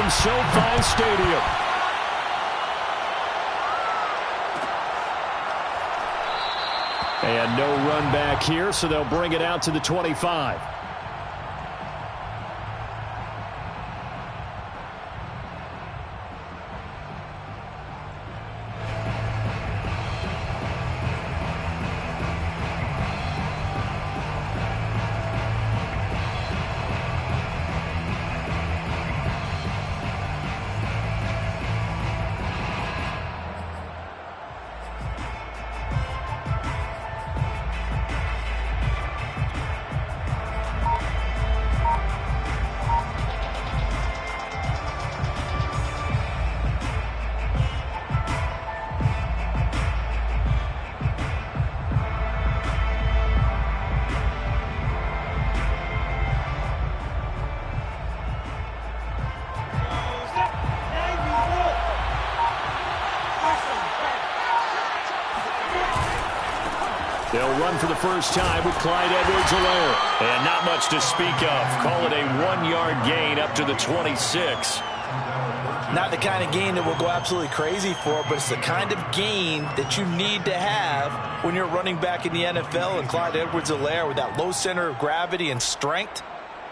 from SoFi Stadium. And no run back here, so they'll bring it out to the 25. They'll run for the first time with Clyde Edwards-Helaire. And not much to speak of. Call it a 1-yard gain up to the 26. Not the kind of gain that we'll go absolutely crazy for, but it's the kind of gain that you need to have when you're running back in the NFL. And Clyde Edwards-Helaire, with that low center of gravity and strength,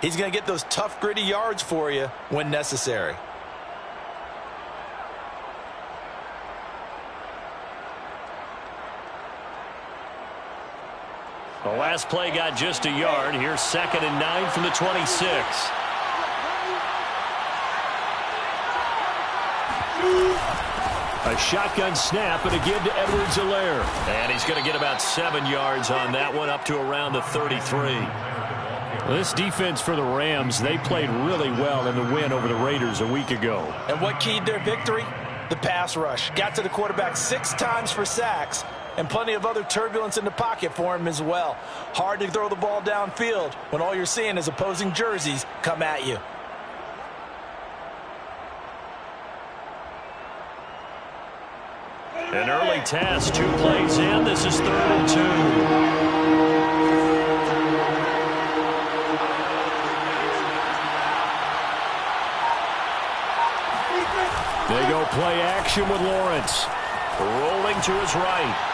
he's going to get those tough, gritty yards for you when necessary. The last play got just a yard. Here's 2nd and 9 from the 26. A shotgun snap, and again to Edwards-Helaire. And he's going to get about 7 yards on that one, up to around the 33. This defense for the Rams, they played really well in the win over the Raiders a week ago. And what keyed their victory? The pass rush. Got to the quarterback 6 times for sacks. And plenty of other turbulence in the pocket for him as well. Hard to throw the ball downfield when all you're seeing is opposing jerseys come at you. An early task, 2 plays in. This is 3rd and 2. They go play action with Lawrence. Rolling to his right.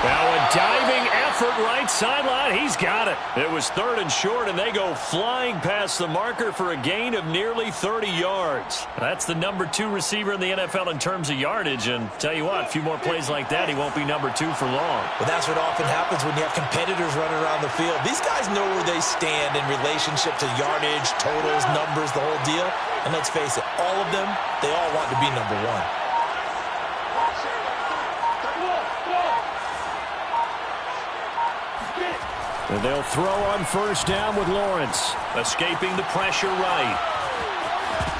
Now a diving effort right sideline. He's got it. It was 3rd and short, and they go flying past the marker for a gain of nearly 30 yards. That's the number 2 receiver in the NFL in terms of yardage. And tell you what, a few more plays like that, he won't be number 2 for long. Well, that's what often happens when you have competitors running around the field. These guys know where they stand in relationship to yardage, totals, numbers, the whole deal. And let's face it, all of them, they all want to be number 1. And they'll throw on 1st down with Lawrence. Escaping the pressure right.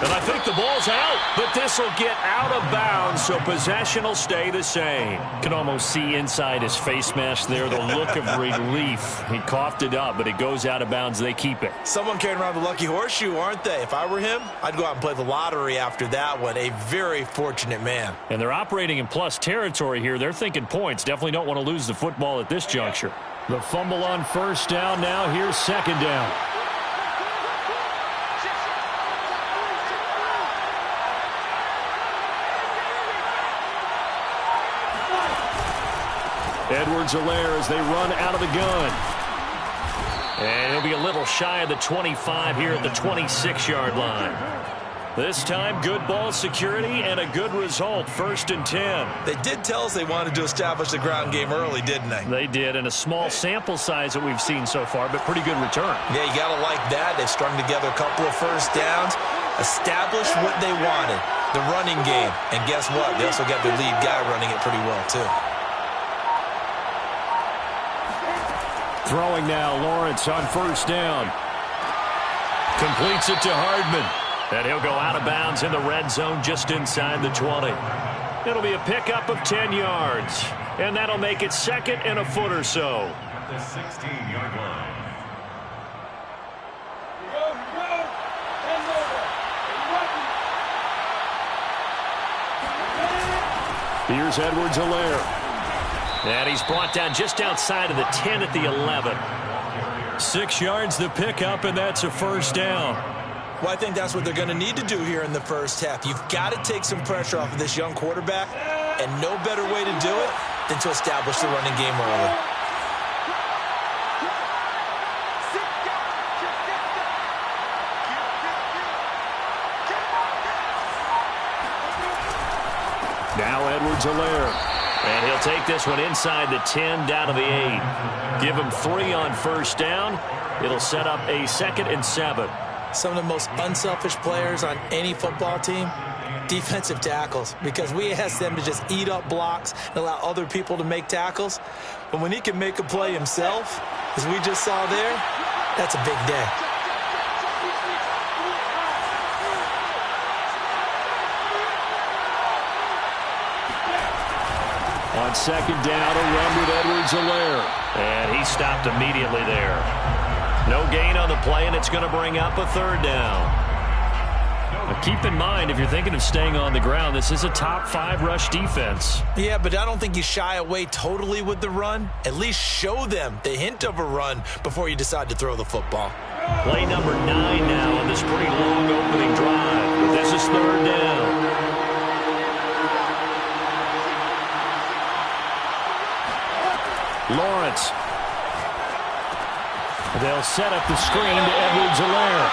And I think the ball's out, but this will get out of bounds, so possession will stay the same. Can almost see inside his face mask there the look of relief. He coughed it up, but it goes out of bounds. They keep it. Someone carrying around the lucky horseshoe, aren't they? If I were him, I'd go out and play the lottery after that one. A very fortunate man. And they're operating in plus territory here. They're thinking points. Definitely don't want to lose the football at this juncture. The fumble on 1st down. Now here's 2nd down. Edwards-Helaire as they run out of the gun. And he'll be a little shy of the 25 here at the 26-yard line. This time, good ball security and a good result, 1st and 10. They did tell us they wanted to establish the ground game early, didn't they? They did, and a small sample size that we've seen so far, but pretty good return. Yeah, you got to like that. They strung together a couple of 1st downs, established what they wanted, the running game. And guess what? They also got their lead guy running it pretty well, too. Throwing now, Lawrence on 1st down. Completes it to Hardman. And he'll go out of bounds in the red zone just inside the 20. It'll be a pickup of 10 yards. And that'll make it 2nd and a foot or so. At the 16-yard line. Here's Edwards-Helaire. And he's brought down just outside of the 10 at the 11. 6 yards the pickup, and that's a 1st down. Well, I think that's what they're going to need to do here in the first half. You've got to take some pressure off of this young quarterback, and no better way to do it than to establish the running game early. Now Edwards-Helaire. And he'll take this one inside the 10 down to the 8. Give him 3 on first down. It'll set up a 2nd and 7. Some of the most unselfish players on any football team, defensive tackles, because we ask them to just eat up blocks and allow other people to make tackles. But when he can make a play himself, as we just saw there, that's a big day. On 2nd down, a run with Edwards-Helaire. And he stopped immediately there. No gain on the play, and it's going to bring up a 3rd down. Now keep in mind, if you're thinking of staying on the ground, this is a top 5 rush defense. Yeah, but I don't think you shy away totally with the run. At least show them the hint of a run before you decide to throw the football. Play number 9 now on this pretty long opening drive. But this is 3rd down. Lawrence. They'll set up the screen to Edwards-Helaire.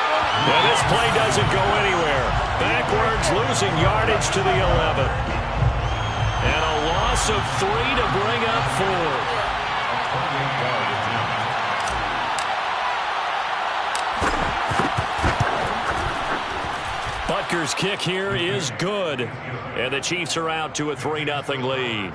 And this play doesn't go anywhere. Backwards, losing yardage to the 11. And a loss of 3 to bring up 4. Butker's kick here is good. And the Chiefs are out to a 3-0 lead.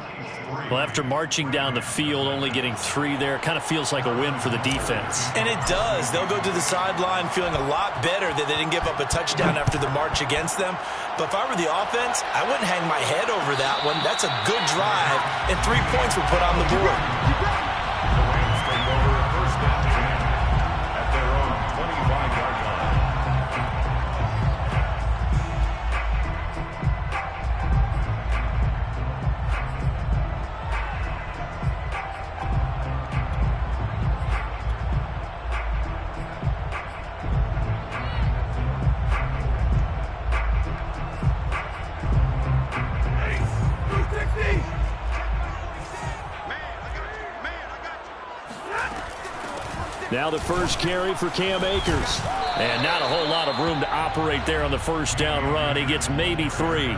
Well, after marching down the field, only getting 3 there, kind of feels like a win for the defense. And it does. They'll go to the sideline feeling a lot better that they didn't give up a touchdown after the march against them. But if I were the offense, I wouldn't hang my head over that one. That's a good drive, and 3 points were put on the board. The Rams take over a 1st and 10 at their own 25-yard line. Now the first carry for Cam Akers. And not a whole lot of room to operate there on the 1st down run. He gets maybe 3.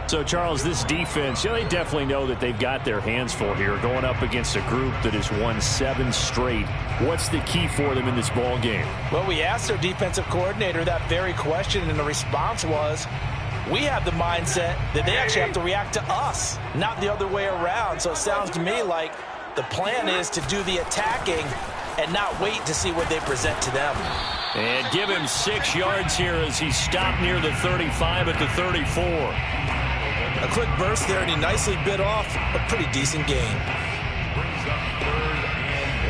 So, Charles, this defense, they definitely know that they've got their hands full here going up against a group that has won 7 straight. What's the key for them in this ball game? Well, we asked their defensive coordinator that very question, and the response was, we have the mindset that they actually have to react to us, not the other way around. So it sounds to me like the plan is to do the attacking and not wait to see what they present to them. And give him 6 yards here as he stopped near the 35 at the 34. A quick burst there, and he nicely bit off a pretty decent gain. Brings up 3rd and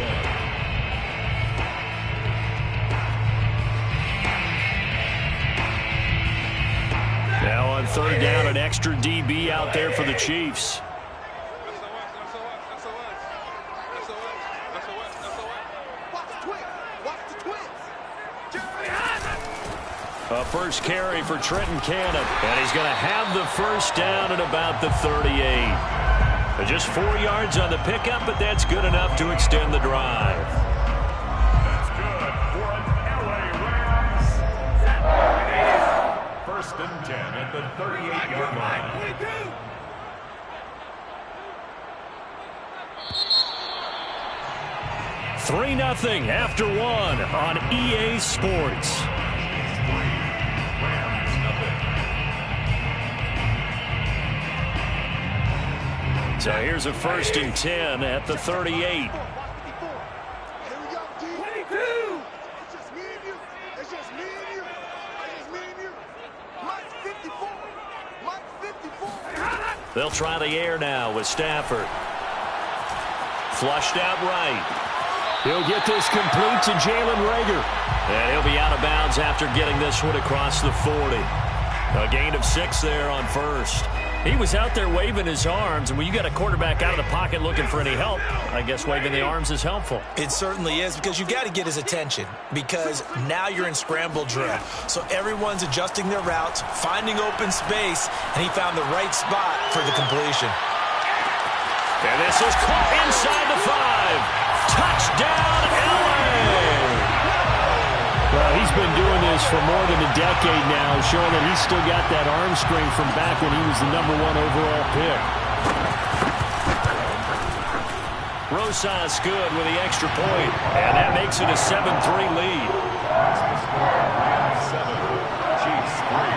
1. Now on 3rd down, an extra DB out there for the Chiefs. A first carry for Trenton Cannon. And he's going to have the 1st down at about the 38. Just 4 yards on the pickup, but that's good enough to extend the drive. That's good for an LA Rams. 1st and 10 at the 38-yard line. 3-0 after 1 on EA Sports. So here's a 1st and 10 at the 38. They'll try the air now with Stafford. Flushed out right. He'll get this complete to Jalen Reagor. And he'll be out of bounds after getting this one across the 40. A gain of 6 there on 1st. He was out there waving his arms, and when you got a quarterback out of the pocket looking for any help, I guess waving the arms is helpful. It certainly is, because you got to get his attention, because now you're in scramble drill. So everyone's adjusting their routes, finding open space, and he found the right spot for the completion. And this is caught inside the 5. Touchdown, LA! Well, he's been doing this for more than a decade now, showing that he's still got that arm strength from back when he was the #1 overall pick. Rosas good with the extra point, and that makes it a 7-3 lead. Miami 7, Chiefs 3.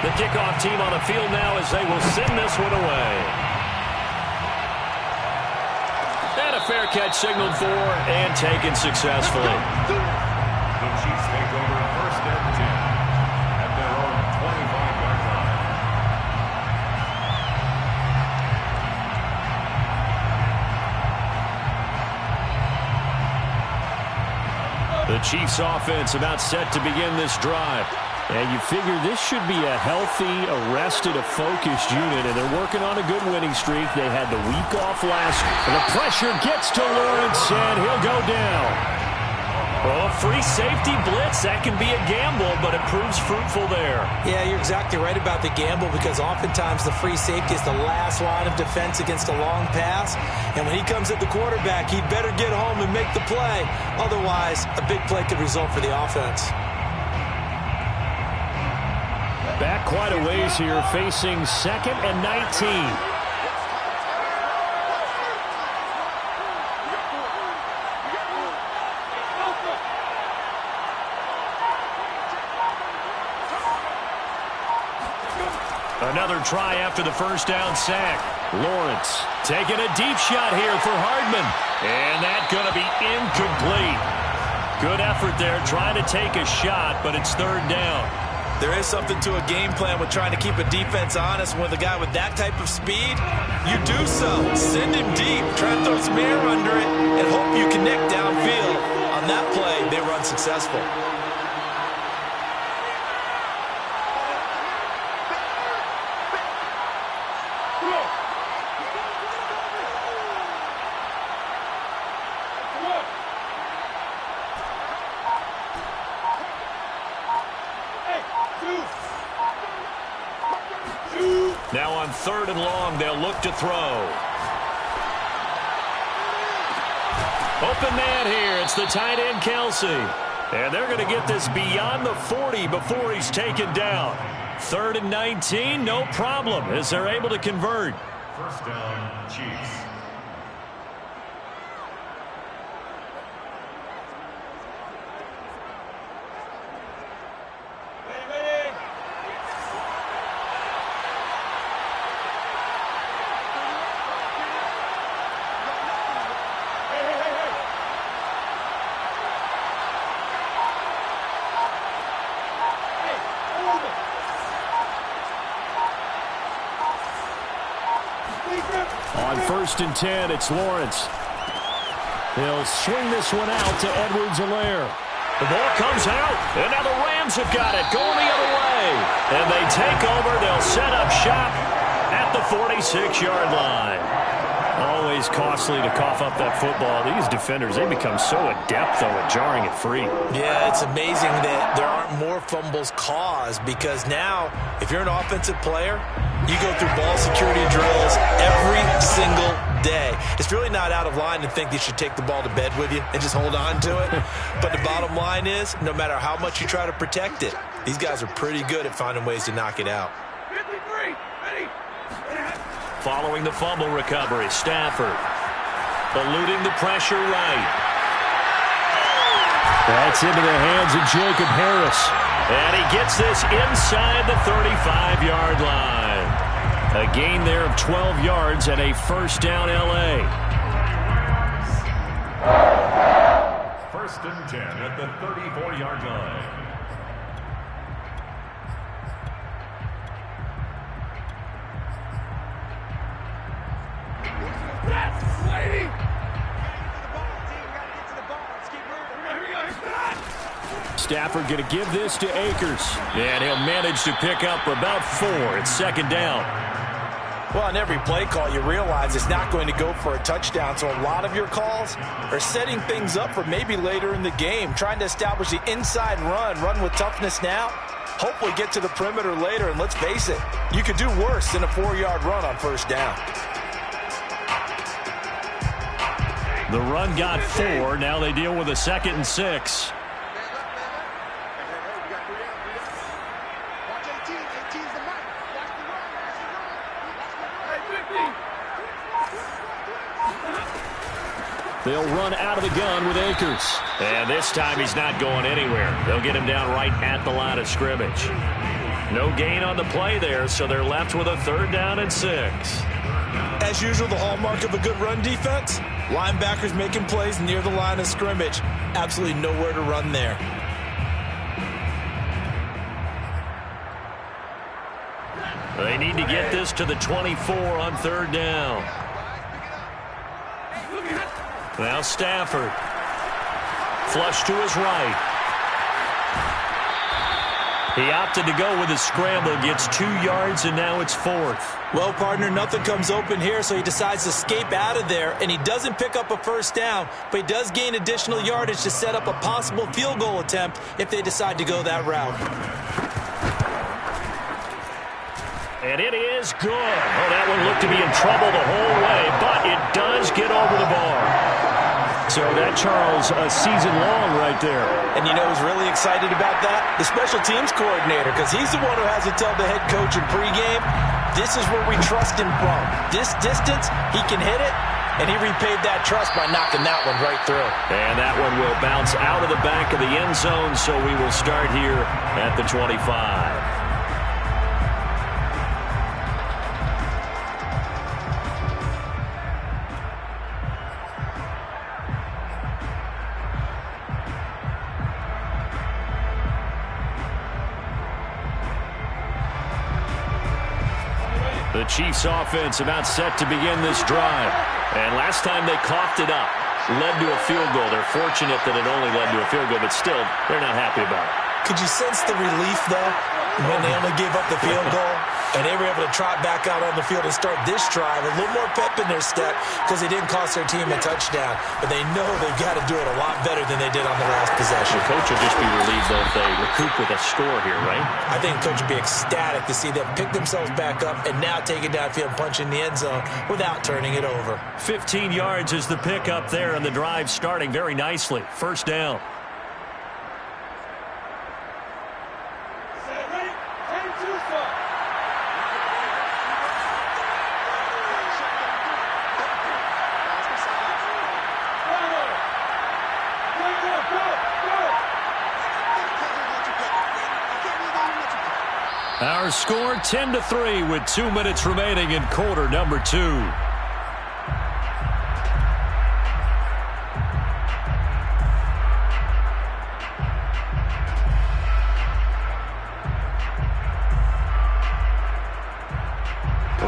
The kickoff team on the field now as they will send this one away. And a fair catch signaled for and taken successfully. The Chiefs take over 1st and 10 at their own 25-yard line. The Chiefs offense about set to begin this drive. And you figure this should be a healthy, arrested, a focused unit, and they're working on a good winning streak. They had the week off last. And the pressure gets to Lawrence, and he'll go down. Well, a free safety blitz, that can be a gamble, but it proves fruitful there. Yeah, you're exactly right about the gamble, because oftentimes the free safety is the last line of defense against a long pass. And when he comes at the quarterback, he'd better get home and make the play. Otherwise, a big play could result for the offense. Back quite a ways here, facing 2nd and 19. Another try after the first down sack. Lawrence taking a deep shot here for Hardman. And that's going to be incomplete. Good effort there, trying to take a shot, but it's 3rd down. There is something to a game plan with trying to keep a defense honest. With a guy with that type of speed, you do so. Send him deep, try to throw some air under it, and hope you connect downfield. On that play, they were unsuccessful. Now on 3rd and long, they'll look to throw. Open man here. It's the tight end, Kelsey. And they're going to get this beyond the 40 before he's taken down. 3rd and 19, no problem, as they're able to convert. 1st down, Chiefs. On 1st and 10, it's Lawrence. He'll swing this one out to Edwards-Helaire. The ball comes out, and now the Rams have got it, going the other way. And they take over. They'll set up shop at the 46-yard line. Always costly to cough up that football. These defenders, they become so adept, though, at jarring it free. Yeah, it's amazing that there aren't more fumbles caused, because now, if you're an offensive player, you go through ball security drills every single day. It's really not out of line to think you should take the ball to bed with you and just hold on to it. But the bottom line is, no matter how much you try to protect it, these guys are pretty good at finding ways to knock it out. 53, ready. Following the fumble recovery, Stafford eluding the pressure right. That's into the hands of Jacob Harris. And he gets this inside the 35-yard line. A gain there of 12 yards and a 1st down, L.A. 1st and 10 at the 34-yard line. Stafford going to give this to Akers. And he'll manage to pick up about 4. It's second down. Well, on every play call, you realize it's not going to go for a touchdown. So a lot of your calls are setting things up for maybe later in the game, trying to establish the inside run with toughness now. Hopefully get to the perimeter later, and let's face it, you could do worse than a 4-yard run on first down. The run got 4. Now they deal with a 2nd and 6. They'll run out of the gun with Akers. And this time he's not going anywhere. They'll get him down right at the line of scrimmage. No gain on the play there, so they're left with a 3rd down and 6. As usual, the hallmark of a good run defense, linebackers making plays near the line of scrimmage. Absolutely nowhere to run there. They need to get this to the 24 on 3rd down. Now Stafford. Flush to his right. He opted to go with a scramble, gets 2 yards, and now it's 4th. Well, partner, nothing comes open here, so he decides to escape out of there, and he doesn't pick up a first down, but he does gain additional yardage to set up a possible field goal attempt if they decide to go that route. And it is good. Oh, that one looked to be in trouble the whole way, but it does get over the bar. So that, Charles, a season long right there. And you know who's really excited about that? The special teams coordinator, because he's the one who has to tell the head coach in pregame, this is where we trust him from. This distance, he can hit it, and he repaid that trust by knocking that one right through. And that one will bounce out of the back of the end zone, so we will start here at the 25. The Chiefs offense about set to begin this drive. And last time they coughed it up, led to a field goal. They're fortunate that it only led to a field goal, but still, they're not happy about it. Could you sense the relief, though, when they only gave up the field goal? And they were able to trot back out on the field and start this drive. A little more pep in their step because they didn't cost their team a touchdown. But they know they've got to do it a lot better than they did on the last possession. The coach will just be relieved, though, if they recoup with a score here, right? I think the coach would be ecstatic to see them pick themselves back up and now take it downfield and punch in the end zone without turning it over. 15 yards is the pickup there, and the drive starting very nicely. First down. Our score 10-3 with 2 minutes remaining in quarter number 2. A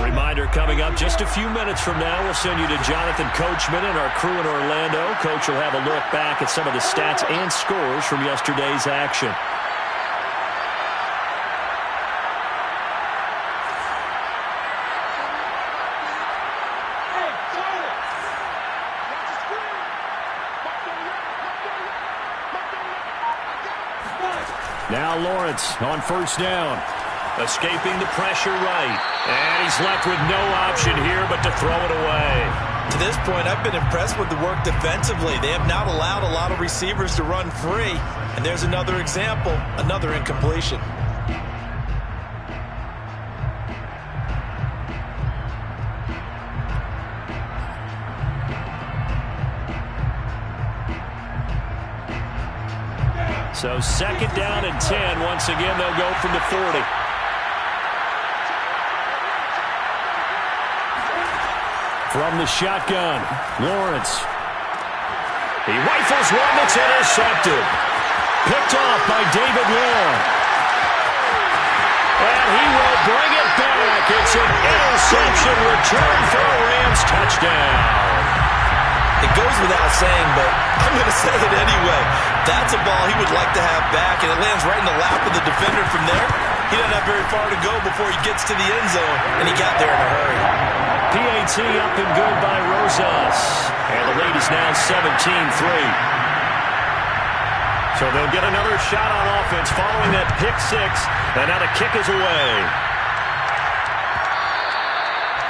reminder coming up just a few minutes from now, we'll send you to Jonathan Coachman and our crew in Orlando. Coach will have a look back at some of the stats and scores from yesterday's action. Now Lawrence on first down. Escaping the pressure right. And he's left with no option here but to throw it away. To this point, I've been impressed with the work defensively. They have not allowed a lot of receivers to run free. And there's another example, another incompletion. So second down and 10. Once again, they'll go from the 40. From the shotgun, Lawrence. He rifles one that's intercepted. Picked off by David Long. And he will bring it back. It's an interception return for a Rams touchdown. It goes without saying, but I'm going to say it anyway. That's a ball he would like to have back, and it lands right in the lap of the defender from there. He doesn't have very far to go before he gets to the end zone, and he got there in a hurry. PAT up and good by Rosas. And the lead is now 17-3. So they'll get another shot on offense following that pick six, and now the kick is away.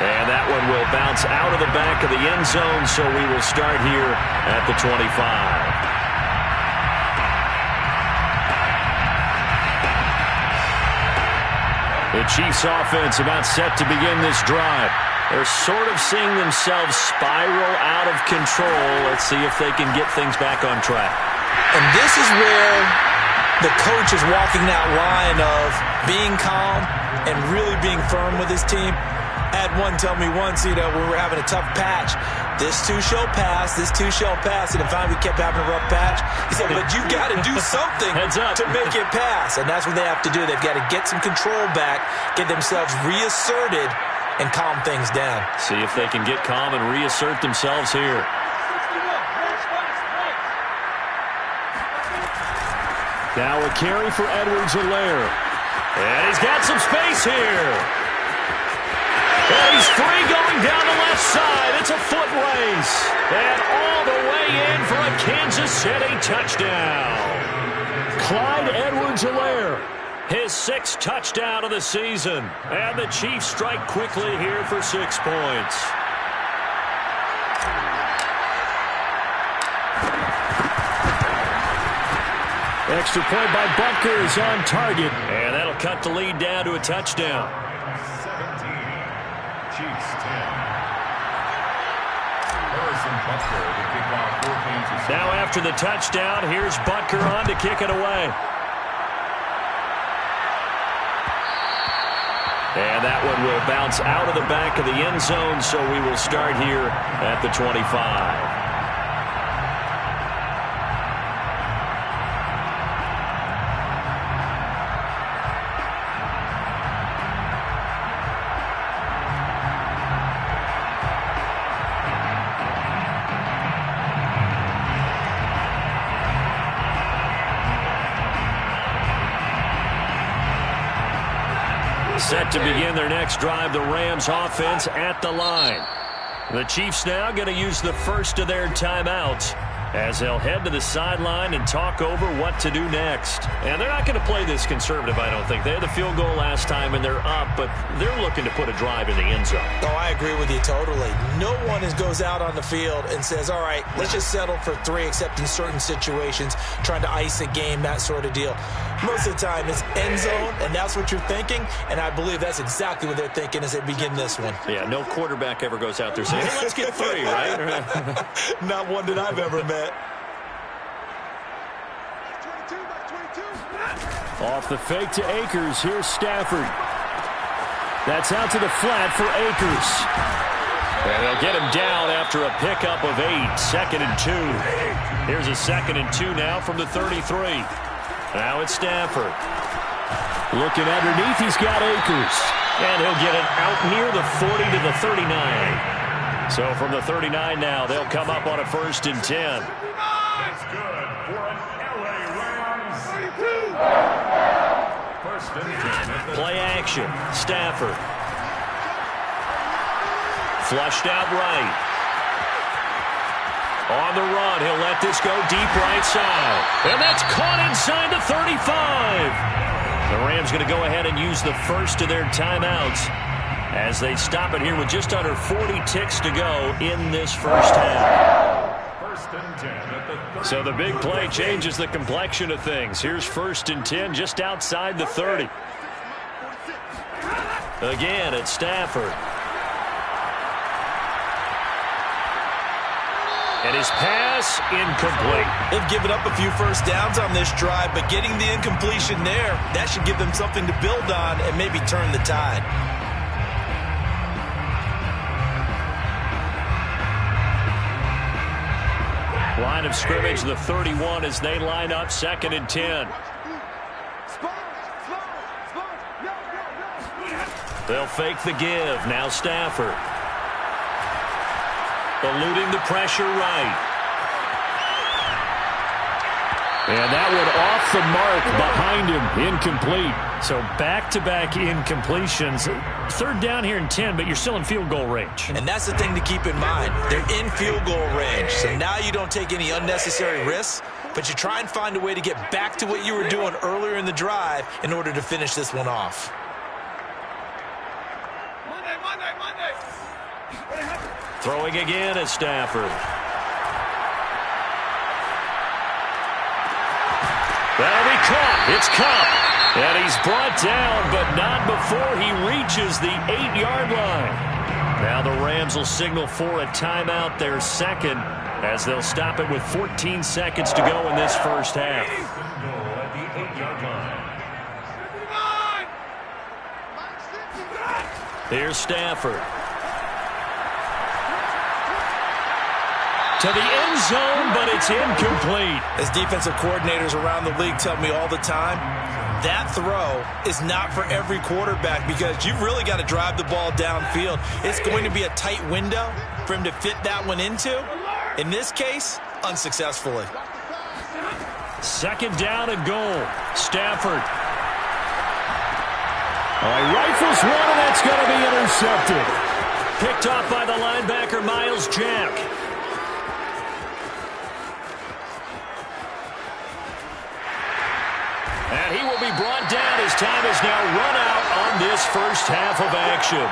And that one will bounce out of the back of the end zone, so we will start here at the 25. The Chiefs offense about set to begin this drive. They're sort of seeing themselves spiral out of control. Let's see if they can get things back on track. And this is where the coach is walking that line of being calm and really being firm with his team. I had one tell me once, when we were having a tough patch, this too shall pass, this too shall pass. And if we kept having a rough patch, he said, but you got to do something to make it pass. And that's what they have to do. They've got to get some control back, get themselves reasserted, and calm things down. See if they can get calm and reassert themselves here. Now a carry for Edwards-Helaire. And he's got some space here. And he's free going down the left side. It's a foot race. And all the way in for a Kansas City touchdown. Clyde Edwards-Helaire, his sixth touchdown of the season. And the Chiefs strike quickly here for 6 points. Extra point by Butker is on target. And that'll cut the lead down to a touchdown. 17, Chiefs 10. Harrison Butker to kick off for Kansas City. Now after the touchdown, here's Butker on to kick it away. And that one will bounce out of the back of the end zone, so we will start here at the 25. Set to begin their next drive, the Rams offense at the line. The Chiefs now going to use the first of their timeouts as they'll head to the sideline and talk over what to do next. And they're not going to play this conservative, I don't think. They had the field goal last time and they're up, but they're looking to put a drive in the end zone. Oh, I agree with you totally. No one goes out on the field and says, all right, let's just settle for 3, except in certain situations, trying to ice a game, that sort of deal. Most of the time, it's end zone, and that's what you're thinking, and I believe that's exactly what they're thinking as they begin this one. Yeah, no quarterback ever goes out there saying, hey, let's get 3, right? Not one that I've ever met. Off the fake to Akers, here's Stafford. That's out to the flat for Akers. And they'll get him down after a pickup of 8, 2nd and 2. Here's a 2nd and 2 now from the 33. Now it's Stafford. Looking underneath, he's got Akers. And he'll get it out near the 40 to the 39. So from the 39 now, they'll come up on a 1st and 10. That's good for an LA Rams. 1st and 10. Play action. Stafford. Flushed out right. On the run, he'll let this go deep right side. And that's caught inside the 35. The Rams going to go ahead and use the first of their timeouts as they stop it here with just under 40 ticks to go in this first half. 1st and 10 at the 30. So the big play changes the complexion of things. Here's 1st and 10 just outside the 30. Again, it's Stafford. And his pass incomplete. They've given up a few first downs on this drive, but getting the incompletion there, that should give them something to build on and maybe turn the tide. Line of scrimmage, the 31 as they line up 2nd and 10. They'll fake the give. Now Stafford. eluding the pressure right. And that one off the mark behind him, incomplete. So back-to-back incompletions. Third down here in 10, but you're still in field goal range. And that's the thing to keep in mind. They're in field goal range. So now you don't take any unnecessary risks, but you try and find a way to get back to what you were doing earlier in the drive in order to finish this one off. Monday. Throwing again is Stafford. That'll be caught. It's Kupp. And he's brought down, but not before he reaches the 8-yard line. Now the Rams will signal for a timeout, their second, as they'll stop it with 14 seconds to go in this first half. At the 8-yard line. Here's Stafford. To the end zone, but it's incomplete. As defensive coordinators around the league tell me all the time, that throw is not for every quarterback because you've really got to drive the ball downfield. It's going to be a tight window for him to fit that one into. In this case, unsuccessfully. Second down and goal. Stafford. Rifles one, and that's going to be intercepted. Picked off by the linebacker, Myles Jack. And he will be brought down as time is now run out on this first half of action.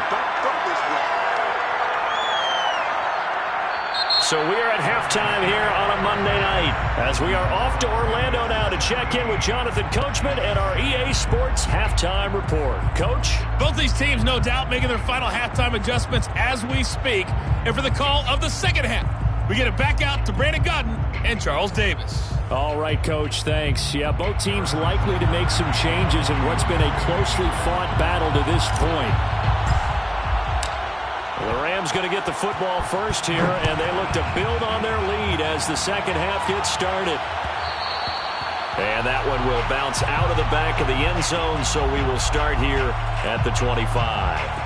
So we are at halftime here on a Monday night as we are off to Orlando now to check in with Jonathan Coachman and our EA Sports Halftime Report. Coach? Both these teams, no doubt, making their final halftime adjustments as we speak. And for the call of the second half, we get it back out to Brandon Gaudin and Charles Davis. All right, Coach, thanks. Yeah, both teams likely to make some changes in what's been a closely fought battle to this point. Well, the Rams going to get the football first here, and they look to build on their lead as the second half gets started. And that one will bounce out of the back of the end zone, so we will start here at the 25.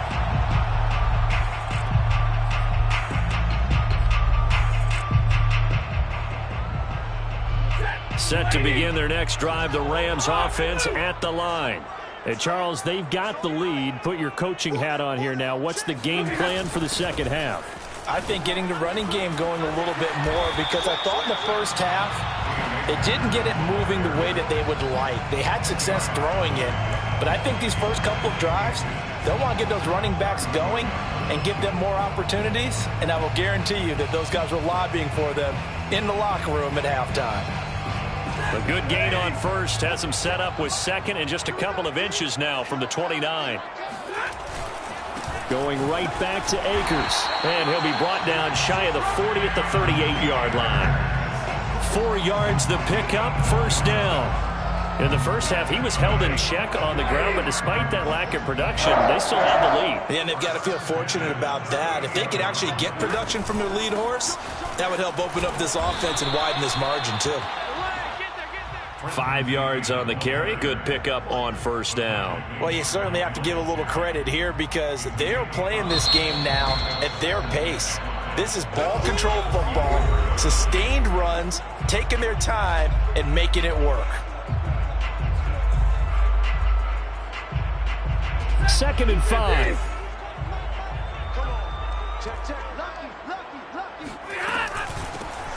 Set to begin their next drive, the Rams offense at the line. And Charles, they've got the lead. Put your coaching hat on here now. What's the game plan for the second half? I think getting the running game going a little bit more because I thought in the first half it didn't get it moving the way that they would like. They had success throwing it, but I think these first couple of drives, they'll want to get those running backs going and give them more opportunities, and I will guarantee you that those guys were lobbying for them in the locker room at halftime. A good gain on first. Has him set up with second and just a couple of inches now from the 29. Going right back to Akers. And he'll be brought down shy of the 40 at the 38-yard line. 4 yards the pickup, first down. In the first half, he was held in check on the ground, but despite that lack of production, they still have the lead. And they've got to feel fortunate about that. If they could actually get production from their lead horse, that would help open up this offense and widen this margin, too. 5 yards on the carry. Good pickup on first down. Well, you certainly have to give a little credit here because they're playing this game now at their pace. This is ball control football, sustained runs, taking their time and making it work. Second and 5.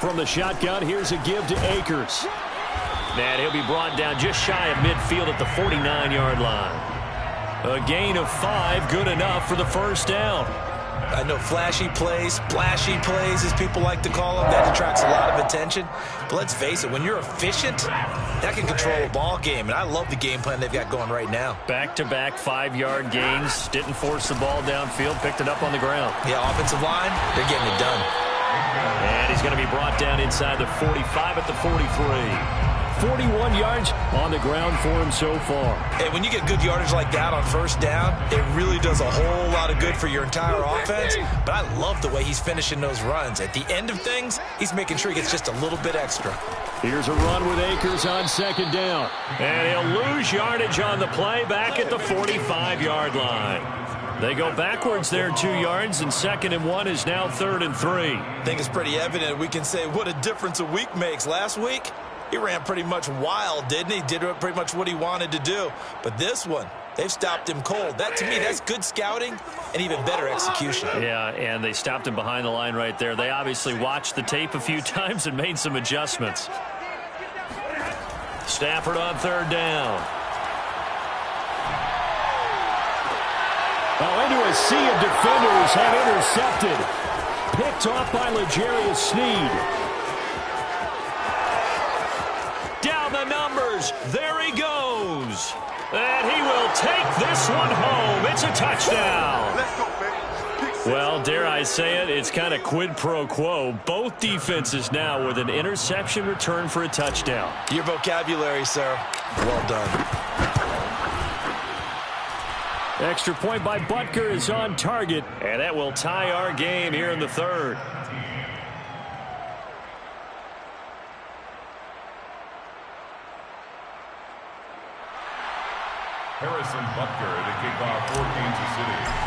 From the shotgun, here's a give to Akers. And he'll be brought down just shy of midfield at the 49-yard line. A gain of 5, good enough for the first down. I know flashy plays, splashy plays, as people like to call them, that attracts a lot of attention. But let's face it, when you're efficient, that can control a ball game. And I love the game plan they've got going right now. Back-to-back 5-yard gains. Didn't force the ball downfield, picked it up on the ground. Yeah, offensive line, they're getting it done. And he's going to be brought down inside the 45 at the 43. 41 yards on the ground for him so far. And when you get good yardage like that on first down, it really does a whole lot of good for your entire offense. But I love the way he's finishing those runs. At the end of things, he's making sure he gets just a little bit extra. Here's a run with Akers on second down. And he'll lose yardage on the play back at the 45-yard line. They go backwards there 2 yards, and 2nd and 1 is now 3rd and 3. I think it's pretty evident. We can say what a difference a week makes. Last week, he ran pretty much wild, didn't he? Did pretty much what he wanted to do. But this one, they've stopped him cold. That, to me, that's good scouting and even better execution. Yeah, and they stopped him behind the line right there. They obviously watched the tape a few times and made some adjustments. Stafford on 3rd down. Well, into a sea of defenders have intercepted. Picked off by L'Jarius Sneed. Down the numbers. There he goes. And he will take this one home. It's a touchdown. Let's go, baby. Well, dare I say it, it's kind of quid pro quo. Both defenses now with an interception return for a touchdown. Your vocabulary, sir. Well done. Extra point by Butker is on target, and that will tie our game here in the 3rd. Harrison Butker to kick off for Kansas City.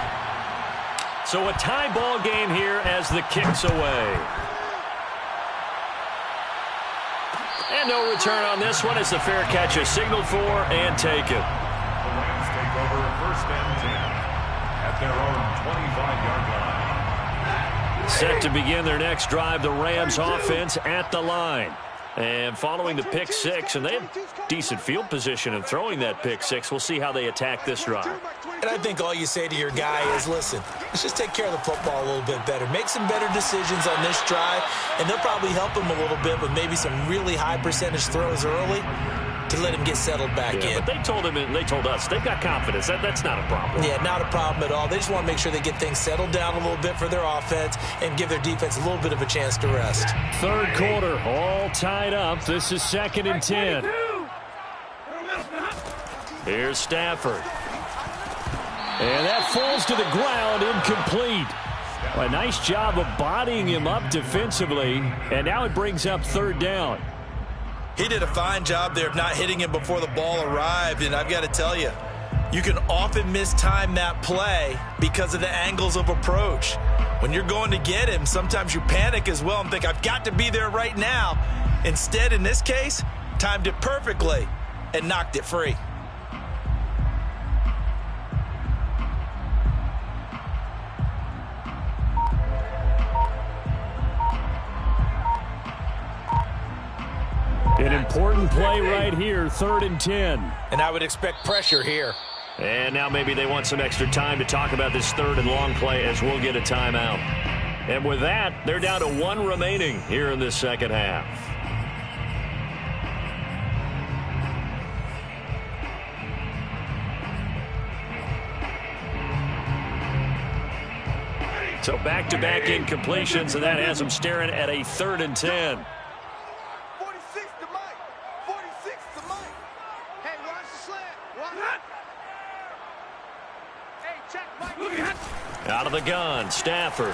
So a tie ball game here as the kick's away. And no return on this one as the fair catch is signaled for and taken. The Rams take over 1st and 10 at their own 25-yard line. Set to begin their next drive, the Rams offense at the line. And following the pick 6, and they have decent field position in throwing that pick 6. We'll see how they attack this drive. And I think all you say to your guy is, listen, let's just take care of the football a little bit better. Make some better decisions on this drive, and they'll probably help him a little bit with maybe some really high percentage throws early to let him get settled back in. But they told him and they told us they've got confidence. That's not a problem. Yeah, not a problem at all. They just want to make sure they get things settled down a little bit for their offense and give their defense a little bit of a chance to rest. 3rd quarter, all tied up. This is 2nd and 10. Here's Stafford. And that falls to the ground, incomplete. A nice job of bodying him up defensively, and now it brings up 3rd down. He did a fine job there of not hitting him before the ball arrived, and I've got to tell you, you can often mistime that play because of the angles of approach. When you're going to get him, sometimes you panic as well and think, I've got to be there right now. Instead, in this case, timed it perfectly and knocked it free. An important play right here, 3rd and 10. And I would expect pressure here. And now maybe they want some extra time to talk about this 3rd and long play as we'll get a timeout. And with that, they're down to 1 remaining here in this 2nd half. So back-to-back incompletions, and that has them staring at a 3rd and 10. Out of the gun, Stafford.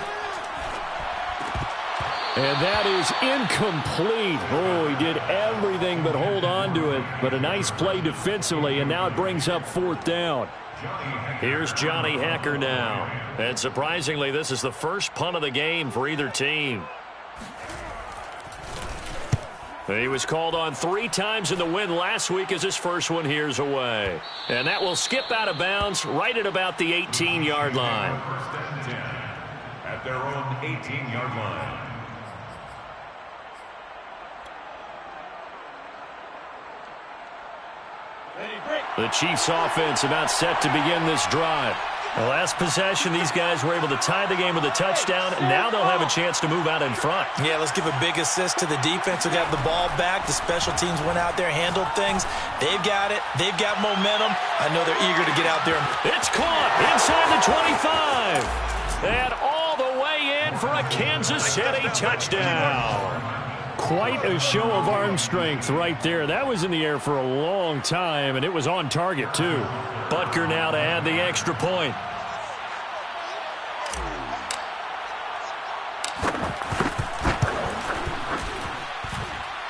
And that is incomplete. Oh, he did everything but hold on to it. But a nice play defensively, and now it brings up 4th down. Here's Johnny Hekker now. And surprisingly, this is the first punt of the game for either team. He was called on 3 times in the win last week as his first one here's away. And that will skip out of bounds right at about the 18-yard line. 1st and 10 at their own 18-yard line. The Chiefs offense about set to begin this drive. The last possession, these guys were able to tie the game with a touchdown. Now they'll have a chance to move out in front. Yeah, let's give a big assist to the defense who got the ball back. The special teams went out there, handled things. They've got it. They've got momentum. I know they're eager to get out there. It's caught inside the 25. And all the way in for a Kansas City touchdown. Quite a show of arm strength right there. That was in the air for a long time, and it was on target, too. Butker now to add the extra point.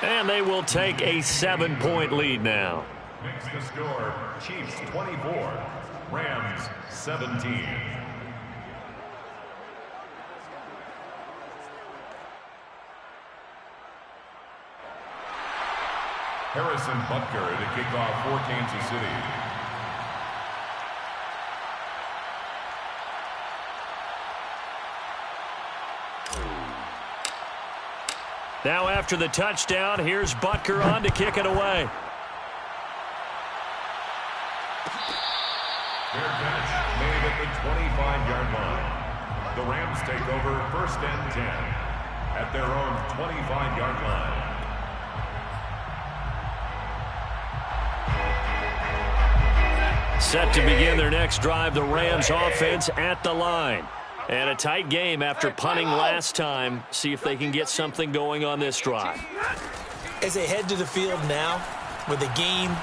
And they will take a 7-point lead now. Makes the score Chiefs 24, Rams 17. Harrison Butker to kick off for Kansas City. Now after the touchdown, here's Butker on to kick it away. Fair catch made at the 25-yard line. The Rams take over 1st and 10 at their own 25-yard line. Set to begin their next drive, the Rams offense at the line. And a tight game after punting last time. See if they can get something going on this drive. As they head to the field now, with the game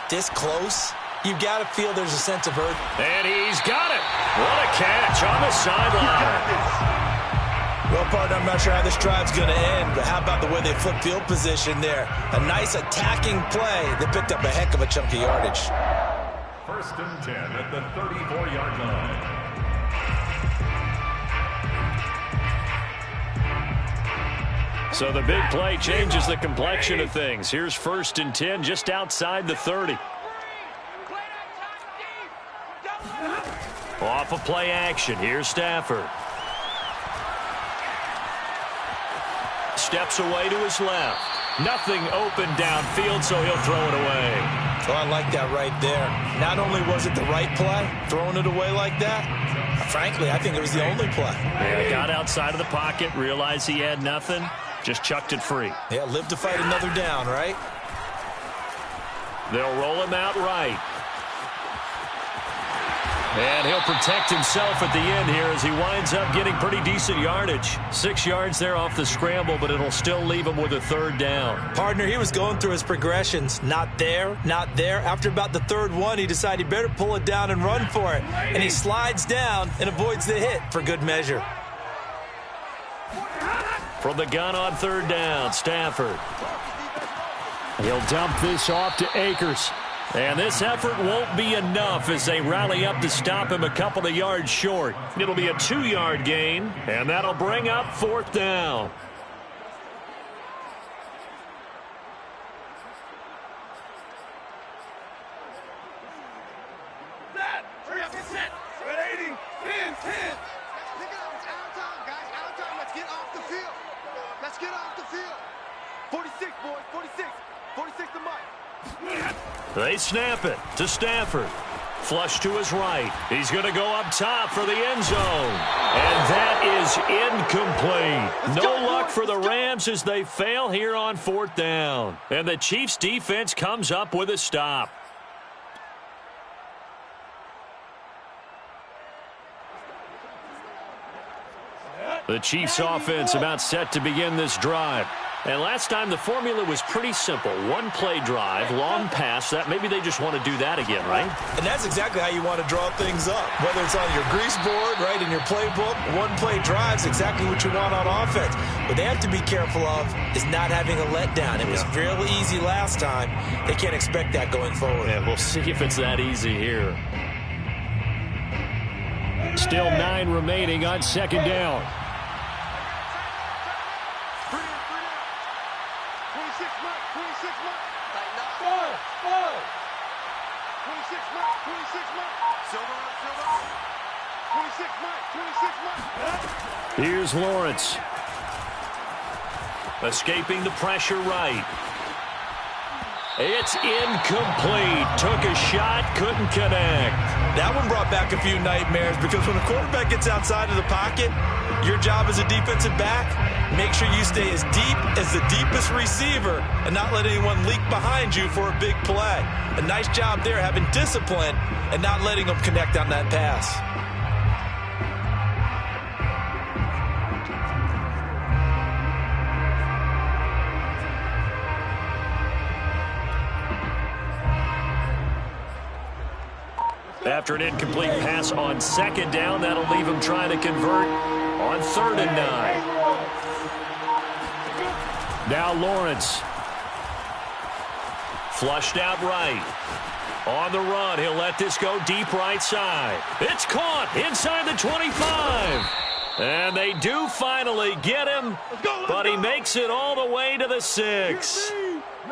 this close, you've got to feel there's a sense of urgency. And he's got it. What a catch on the sideline. Well, partner, I'm not sure how this drive's going to end, but how about the way they flip field position there? A nice attacking play that picked up a heck of a chunk of yardage. 1st and 10 at the 34-yard line. So the big play changes the complexion of things. Here's 1st and 10 just outside the 30. Off of play action. Here's Stafford. Steps away to his left. Nothing open downfield, so he'll throw it away. Oh, I like that right there. Not only was it the right play, throwing it away like that, frankly, I think it was the only play. Yeah, got outside of the pocket, realized he had nothing, just chucked it free. Yeah, live to fight another down, right? They'll roll him out right. And he'll protect himself at the end here as he winds up getting pretty decent yardage. 6 yards there off the scramble, but it'll still leave him with a 3rd down. Partner, he was going through his progressions. Not there, not there. After about the 3rd one, he decided he better pull it down and run for it. And he slides down and avoids the hit for good measure. From the gun on 3rd down, Stafford. He'll dump this off to Akers. And this effort won't be enough as they rally up to stop him a couple of yards short. It'll be a 2-yard gain, and that'll bring up 4th down. Let's get off the field. 46, boys, 46. 46 to Mike. They snap it to Stafford. Flush to his right. He's going to go up top for the end zone. And that is incomplete. No luck for the Rams as they fail here on 4th down. And the Chiefs defense comes up with a stop. The Chiefs offense about set to begin this drive. And last time the formula was pretty simple. 1-play drive, long pass. That maybe they just want to do that again, right? And that's exactly how you want to draw things up. Whether it's on your grease board, right, in your playbook, 1-play drive is exactly what you want on offense. What they have to be careful of is not having a letdown. It was fairly easy last time. They can't expect that going forward. Yeah, we'll see if it's that easy here. Still 9 remaining on 2nd down. 26 Mike. Here's Lawrence. Escaping the pressure right. It's incomplete. Took a shot, couldn't connect. That one brought back a few nightmares because when a quarterback gets outside of the pocket, your job as a defensive back, make sure you stay as deep as the deepest receiver and not let anyone leak behind you for a big play. A nice job there having discipline and not letting them connect on that pass. After an incomplete pass on 2nd down, that'll leave him trying to convert on 3rd and 9. Now Lawrence. Flushed out right. On the run, he'll let this go deep right side. It's caught inside the 25. And they do finally get him, but he makes it all the way to the 6.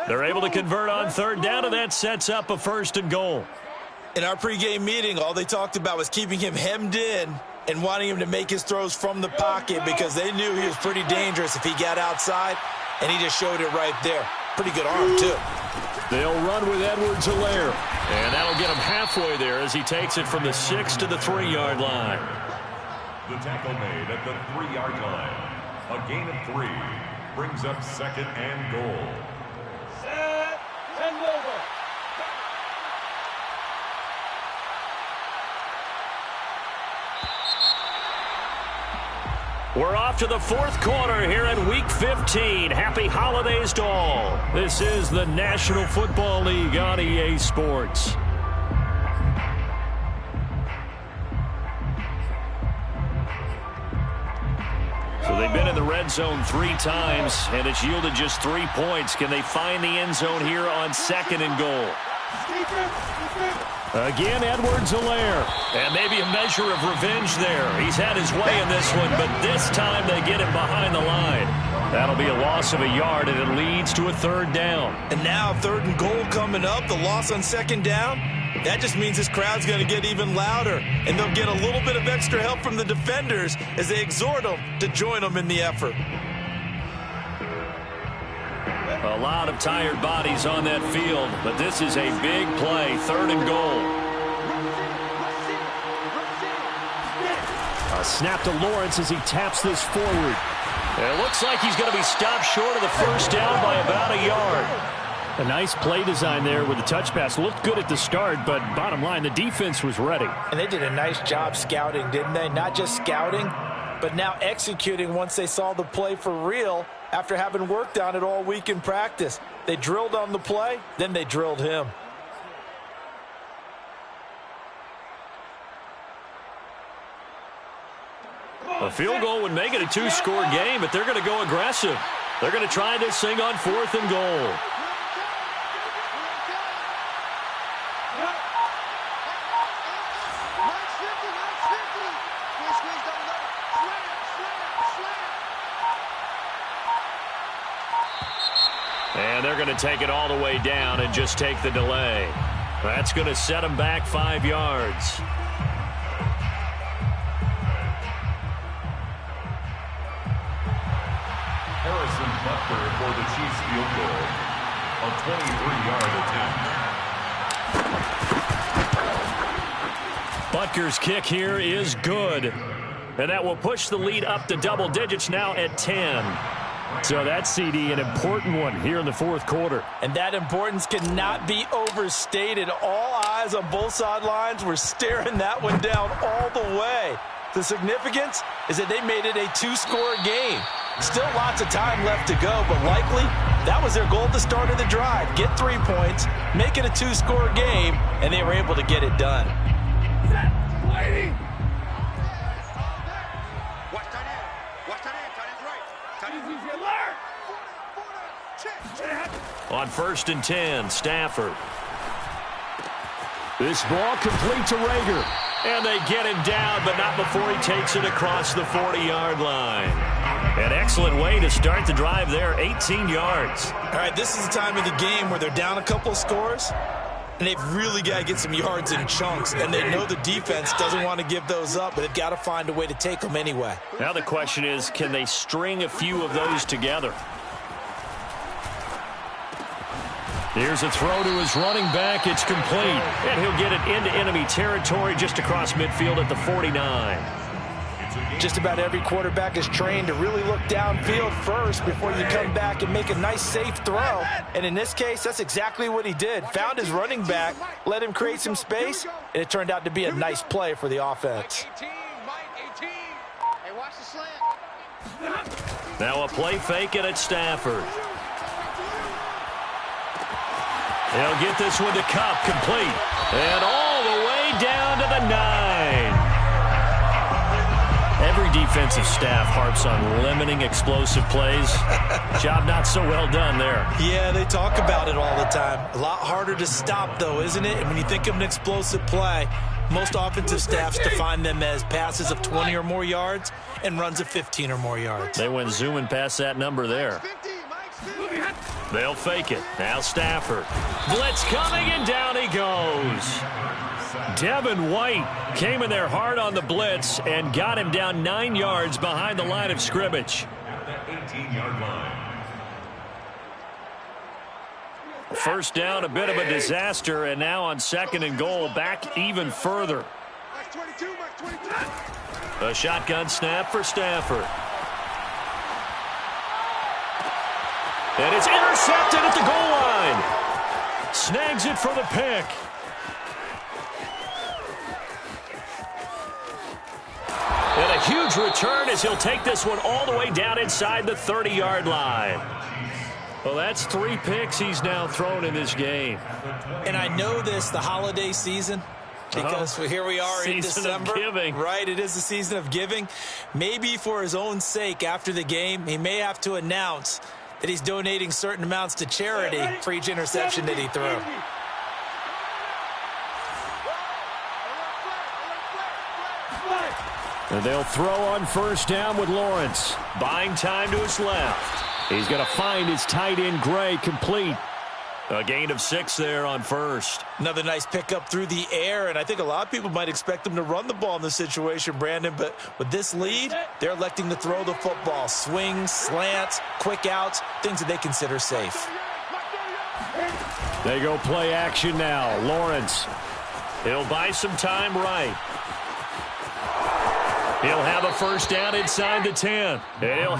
They're able to convert on third down, and that sets up a 1st and goal. In our pregame meeting, all they talked about was keeping him hemmed in and wanting him to make his throws from the pocket because they knew he was pretty dangerous if he got outside, and he just showed it right there. Pretty good arm, too. They'll run with Edwards-Helaire. And that'll get him halfway there as he takes it from the 6 to the 3-yard line. The tackle made at the 3-yard line. A gain of 3 brings up 2nd and goal. Set and over. We're off to the 4th quarter here in Week 15. Happy holidays to all. This is the National Football League on EA Sports. So they've been in the red zone 3 times, and it's yielded just 3 points. Can they find the end zone here on 2nd and goal? Again, Edwards-Helaire. And maybe a measure of revenge there. He's had his way in this one, but this time they get him behind the line. That'll be a loss of a yard, and it leads to a 3rd down. And now 3rd and goal coming up, the loss on 2nd down. That just means this crowd's going to get even louder, and they'll get a little bit of extra help from the defenders as they exhort them to join them in the effort. A lot of tired bodies on that field, but this is a big play, 3rd and goal. A snap to Lawrence as he taps this forward. It looks like he's going to be stopped short of the 1st down by about a yard. A nice play design there with the touch pass. Looked good at the start, but bottom line, the defense was ready. And they did a nice job scouting, didn't they? Not just scouting, but now executing once they saw the play for real after having worked on it all week in practice. They drilled on the play, then they drilled him. A field goal would make it a 2-score game, but they're going to go aggressive. They're going to try this thing on 4th and goal. And they're going to take it all the way down and just take the delay. That's going to set them back 5 yards. Harrison Butker for the Chiefs field goal. A 23-yard attempt. Butker's kick here is good. And that will push the lead up to double digits now at 10. So that CD, an important one here in the 4th quarter. And that importance cannot be overstated. All eyes on both sidelines were staring that one down all the way. The significance is that they made it a 2-score game. Still lots of time left to go, but likely that was their goal at the start of the drive. Get 3 points, make it a 2-score game, and they were able to get it done. Watch tight end. Watch tight end. Tight end's right. Tight end's On 1st and 10, Stafford. This ball complete to Reagor. And they get him down, but not before he takes it across the 40-yard line. An excellent way to start the drive there, 18 yards. All right, this is the time of the game where they're down a couple of scores, and they've really got to get some yards in chunks, and they know the defense doesn't want to give those up, but they've got to find a way to take them anyway. Now the question is, can they string a few of those together? Here's a throw to his running back. It's complete. And he'll get it into enemy territory just across midfield at the 49. Just about every quarterback is trained to really look downfield first before you come back and make a nice, safe throw. And in this case, that's exactly what he did. Found his running back, let him create some space, and it turned out to be a nice play for the offense. Now a play fake, and it's Stafford. He'll get this one to Kupp, complete. And all the way down to the 9. Every defensive staff harps on limiting explosive plays. Job not so well done there. Yeah, they talk about it all the time. A lot harder to stop, though, isn't it? And when you think of an explosive play, most offensive staffs define them as passes of 20 or more yards and runs of 15 or more yards. They went zooming past that number there. They'll fake it. Now Stafford. Blitz coming, and down he goes. Devin White came in there hard on the blitz and got him down 9 yards behind the line of scrimmage. At the 18-yard line. First down, a bit of a disaster, and now on 2nd and goal, back even further. A shotgun snap for Stafford. And it's intercepted at the goal line. Snags it for the pick. And a huge return as he'll take this one all the way down inside the 30-yard line. Well, that's 3 picks he's now thrown in this game. And I know this, the holiday season, because here we are in December. Season of giving. Right, it is the season of giving. Maybe for his own sake after the game, he may have to announce that he's donating certain amounts to charity for each interception that he threw. And they'll throw on first down with Lawrence. Buying time to his left. He's going to find his tight end, Gray, complete. A gain of 6 there on first. Another nice pickup through the air, and I think a lot of people might expect him to run the ball in this situation, Brandon, but with this lead, they're electing to throw the football. Swings, slants, quick outs, things that they consider safe. They go play action now. Lawrence. He'll buy some time right. He'll have a first down inside the 10. And he'll